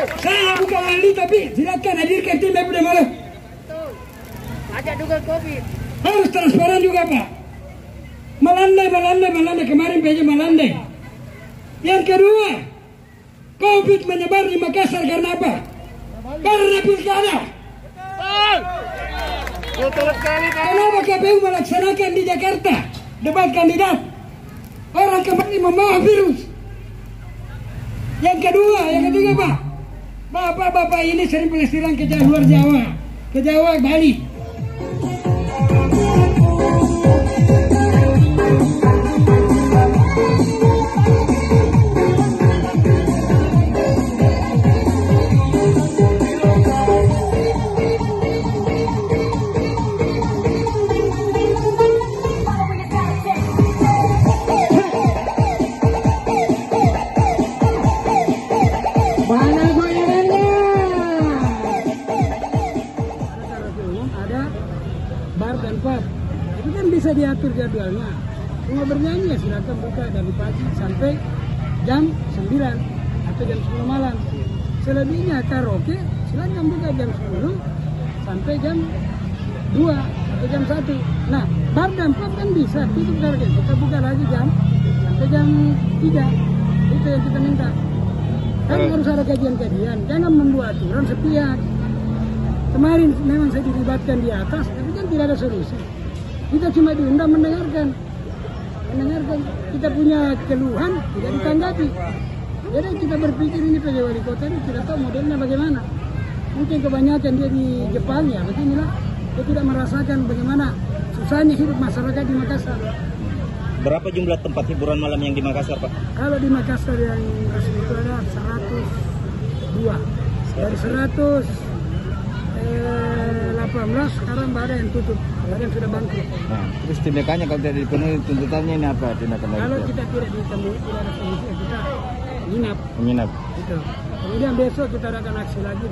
Saya bukan ahli tapi silakan hadirkan tim Epidem Malang. Ada dugaan COVID. Harus transparan juga Pak. Melandai kemarin PJ melandai. Yang kedua, COVID menyebar di Makassar karena apa? Karena pilkada. Betul sekali. Kenapa KPU melaksanakan di Jakarta debat kandidat? Orang kembali membawa virus. Yang ketiga Pak. Bapak ini sering pelesiran ke luar Jawa, ke Jawa, Bali. Bar dan pub itu kan bisa diatur jadwalnya. Rumah bernyanyi ya silakan buka dari pagi sampai jam 9 atau jam 10 malam. Selebihnya karaoke silakan buka jam 10 sampai jam 2 atau jam 1. Nah, bar dan pub kan bisa tutup karaoke, kita buka lagi jam sampai jam 3. Itu yang kita minta. Kan harus ada kajian-kajian, jangan membuat aturan sepihak. Kemarin memang saya dilibatkan di atas, tapi kan tidak ada solusi. Kita cuma diundang mendengarkan kita punya keluhan, tidak ditanggapi. Jadi kita berpikir ini PJ Wali Kota ini tidak tahu modelnya bagaimana. Mungkin kebanyakan dia di Jepang ya, beginilah. Dia tidak merasakan bagaimana susahnya hidup masyarakat di Makassar. Berapa jumlah tempat hiburan malam yang di Makassar, Pak? Kalau di Makassar yang resmi itu ada 102. Dari 118 sekarang ada yang tutup, ada yang sudah bangkrut. Nah, terus tindakannya kalau tidak dipenuhi tuntutannya ini apa tindakan lagi? Kalau kita tidak ditemui, tidak ada solusi, kita menginap. Itu. Kemudian besok kita akan aksi lagi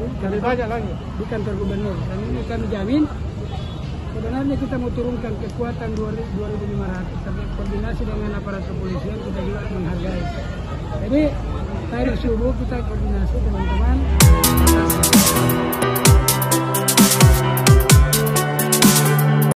di kantor gubernur. Dan ini kami jamin, sebenarnya kita mau turunkan kekuatan 2.500, tapi koordinasi dengan aparat kepolisian kita juga menghargai. Jadi tadi subuh kita koordinasi teman-teman.